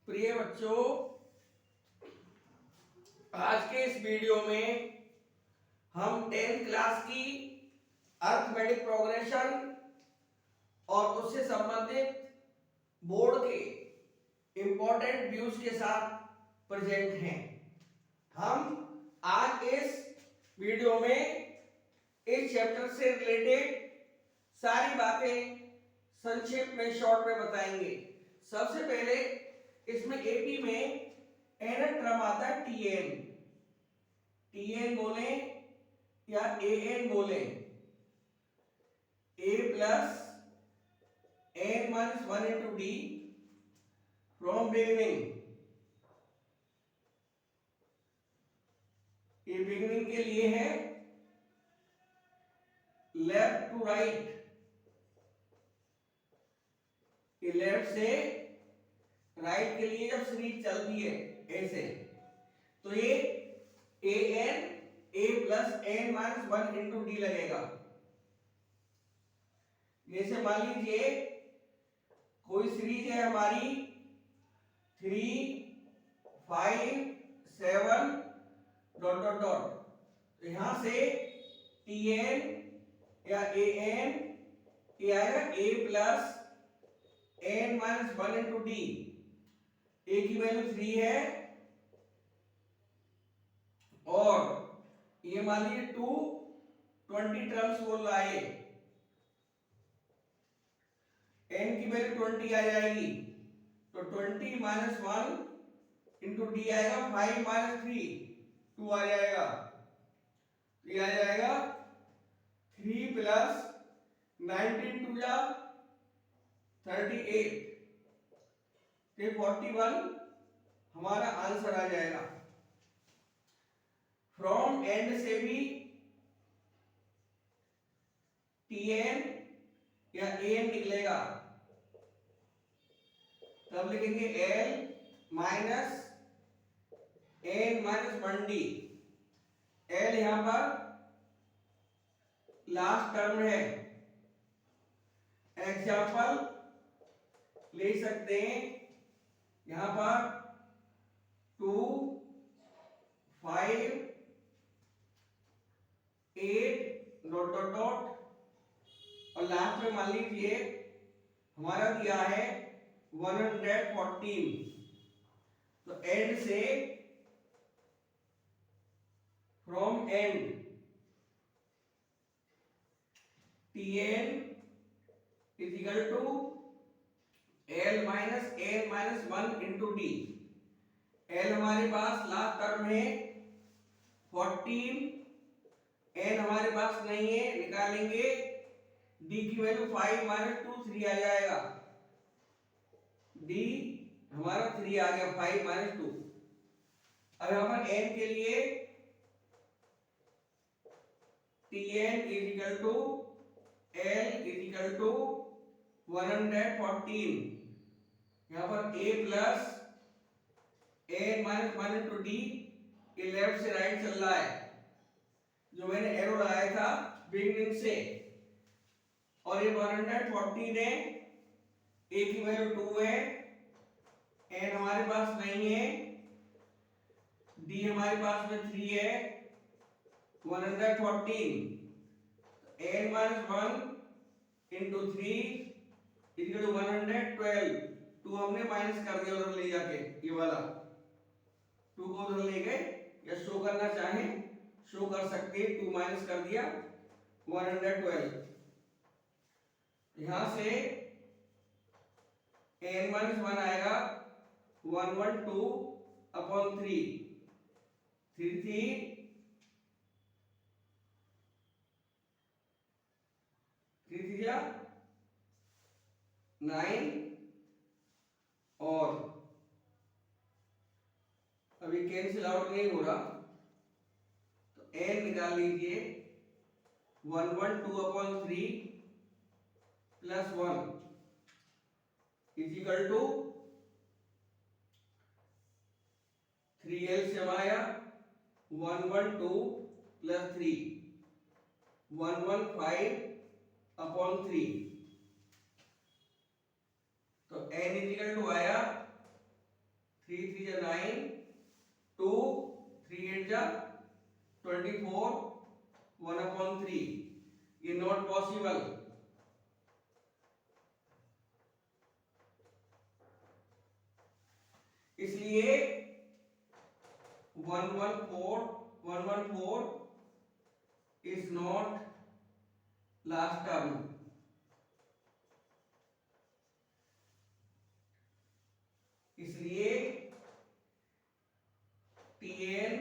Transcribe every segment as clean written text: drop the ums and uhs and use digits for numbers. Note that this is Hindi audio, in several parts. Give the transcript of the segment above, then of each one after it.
प्रिय बच्चों, आज के इस वीडियो में हम 10th क्लास की अर्थमेटिक प्रोग्रेशन और उससे संबंधित बोर्ड के इंपॉर्टेंट व्यूज के साथ प्रेजेंट हैं। हम आज इस वीडियो में इस चैप्टर से रिलेटेड सारी बातें संक्षेप में शॉर्ट में बताएंगे। सबसे पहले इसमें एपी में एन टर्म आता है टीएन बोले या एएन बोले, a plus n minus 1 into d from beginning. ये बिगिनिंग के लिए है लेफ्ट टू राइट, ये लेफ्ट से राइट के लिए जब सीरीज चलती है ऐसे, तो ये a n a plus n minus 1 into d लगेगा। जैसे मान लीजिए कोई सीरीज है हमारी 3, 5, 7 डॉट डॉट डॉट, तो यहां से टी एन या ए एन ये आएगा a plus n minus 1 into d. A की वैल्यू 3 है और ये मान लीजिए 20 टर्म्स बोल रहा है, एन की वैल्यू 20 आ जाएगी, तो 20 माइनस 1 इंटू डी आएगा 5 माइनस 3 2 आ जाएगा, तो ये आ जाएगा 3 प्लस 19 टू जा 38, 41 हमारा आंसर आ जाएगा। फ्रॉम एंड से भी टीएन या एन निकलेगा, तब लिखेंगे l minus n minus 1 d. L यहां पर लास्ट टर्म है, एग्जाम्पल ले सकते हैं यहां पर 2, 5, 8 डॉट डॉट डॉट, और लास्ट में मान लीजिए हमारा दिया है 114, तो एंड से from end Tn is equal to L minus n minus 1 into d. L हमारे पास लास्ट टर्म है 14, एन हमारे पास नहीं है, निकालेंगे डी की वैल्यू 5 माइनस 2 3 आ जाएगा, डी हमारा 3 आ गया 5 माइनस 2। अब यहां पर एन के लिए Tn is equal to L is equal to 114, यहां पर a plus n minus 1 into d, ये लेफ्ट से राइट चल रहा है जो मैंने एरो लगाया था बिगिनिंग से, और ये 114 है, a की वैल्यू 2 है, n हमारे पास नहीं है, d हमारे पास में 3 है, 114 n minus 1 into 3 equal to 112। 2 हमने माइनस कर दिया उधर ले जाके, ये वाला 2 को उधर ले गए, या शो करना चाहे शो कर सकते हैं, 2 माइनस कर दिया 112। यहां से n माइनस 1 आएगा 112 अपॉन 3, 3 जा 9, और अभी कैंसिल आउट नहीं हो रहा, तो n निकाल लीजिए 112 upon 3 plus 1 is equal to 3l से आया 112 प्लस 3 115 अपॉन 3, तो n इज इक्वल टू आया 3 3 जा 9, 2 3 8 जा 24, 1/3, ये नॉट पॉसिबल। इसलिए 114 इज नॉट लास्ट टर्म। इसलिए Tn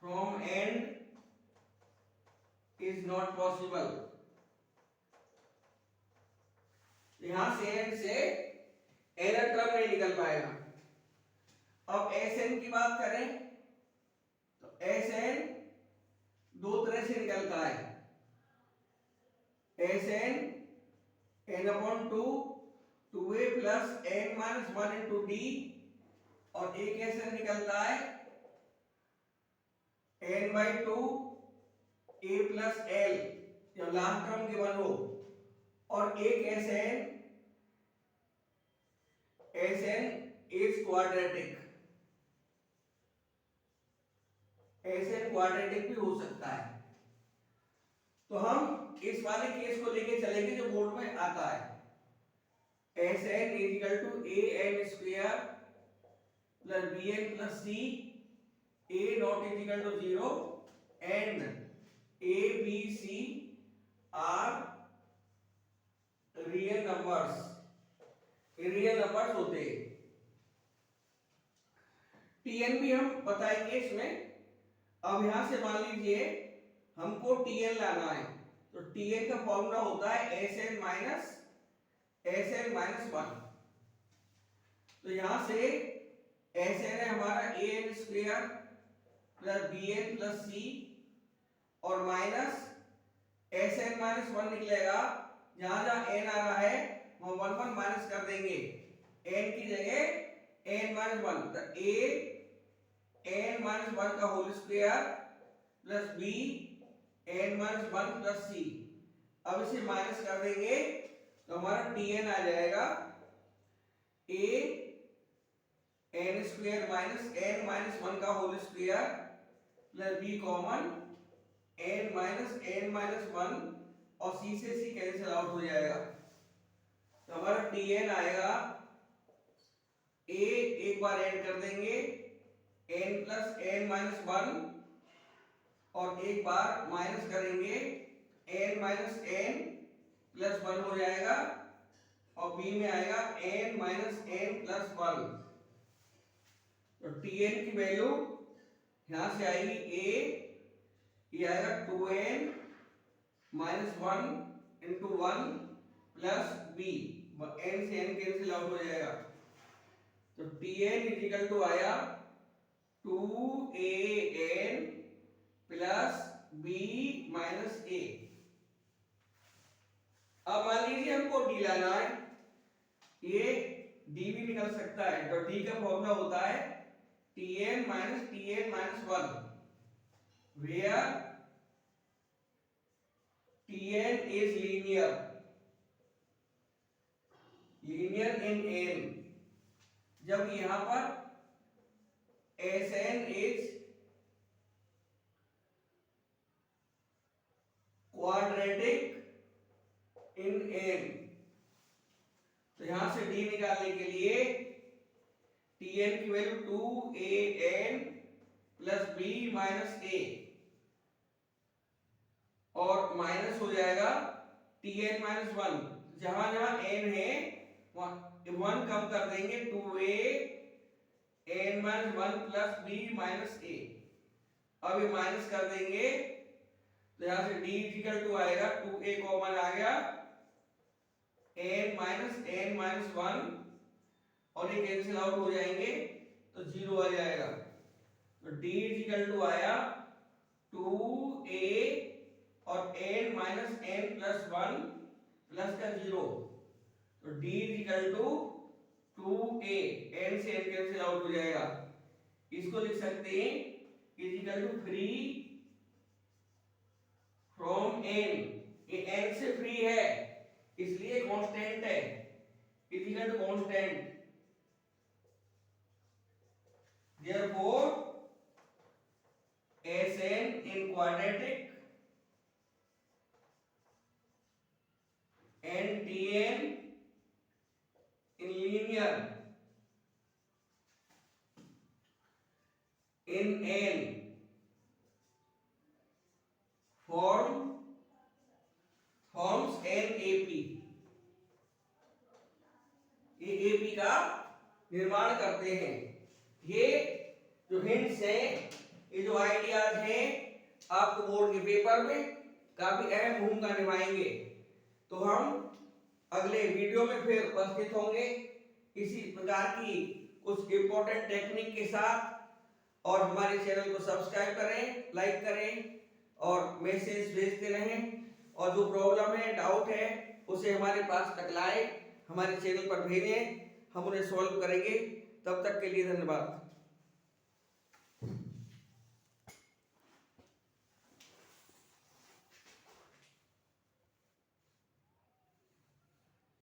from end is not possible। यहां से एंड से एरर टर्म नहीं निकल पाएगा। अब Sn की बात करें तो Sn दो तरह से निकलता है। Sn n/2 2a plus n-1 into d, और एक Sn निकलता है n/2 a प्लस l, जब लास्ट टर्म गिवन हो, और एक Sn is quadratic. Sn quadratic भी हो सकता है। तो हम इस वाले केस को लेके चलेंगे जो बोर्ड में आता है। Sn equal to an square plus bn plus c, a not equal to 0 and a b c are real numbers. Real numbers होते हैं। Tn भी हम बताएंगे इसमें। अब यहां से मान लीजिए हमको Tn लाना है, तो Tn का फॉर्मूला होता है Sn माइनस 1। तो यहां से Sn है हमारा an square plus bn plus c, और माइनस Sn-1 निकलेगा। जहां जहां n आ रहा है वहां 1 माइनस कर देंगे, n की जगह n-1, तो a n-1 का whole square plus b n-1 plus c। अब इसे माइनस कर देंगे तो हमारा Tn आ जाएगा a n square minus n-1 का whole square plus b common n-1, और c से c कैंसिल आउट हो जाएगा। तो हमारा Tn आएगा a, एक बार ऐड कर देंगे n प्लस n-1, और एक बार माइनस करेंगे n-n प्लस 1 हो जाएगा, और b में आएगा n-n प्लस 1। तो Tn की वैल्यू यहां से आएगी a, ये आएगा 2n minus 1 into 1 plus b, n से n कैंसिल आउट हो जाएगा। तो Tn इक्वल टू आया 2an plus b minus a। अब मान लीजिए हमको d लाना है, ये d भी निकल सकता है। तो d का फॉर्मूला होता है Tn minus 1, where Tn is linear in n। जब यहां पर Sn is quadratic in n। तो यहां से d निकालने के लिए Tn की value 2an plus b minus a, और माइनस हो जाएगा Tn-1। जहां जहां n है वहां 1 कम कर देंगे, 2an-1 plus b minus a। अब ये माइनस कर देंगे तो यहां से d इक्वल टू आएगा 2a कॉमन आ गया, n-1, और ये कैंसिल आउट हो जाएंगे तो 0 आ जाएगा। तो d इक्वल टू आया 2a और n-n प्लस 1 प्लस का 0। तो d equal to 2a, n से n कैंसिल आउट हो जाएगा। इसको लिख सकते हैं equal to free from n। ये n से फ्री है इसलिए कांस्टेंट है, equal to constant therefore Sn in quadratic and Tn in linear in N forms NAP। ये AP का निर्माण करते हैं। ये जो हिंट्स हैं, ये जो आइडियाज हैं, आपको बोर्ड के पेपर में काफी अहम भूमिका निभाएंगे। तो हम अगले वीडियो में फिर उपस्थित होंगे इसी प्रकार की कुछ इंपॉर्टेंट टेक्निक के साथ। और हमारे चैनल को सब्सक्राइब करें, लाइक करें और मैसेज भेजते रहें। और जो प्रॉब्लम है, डाउट है, उसे हमारे पास तक लाएं, हमारे चैनल पर भेजें, हम उन्हें सॉल्व करेंगे। तब तक के लिए धन्यवाद।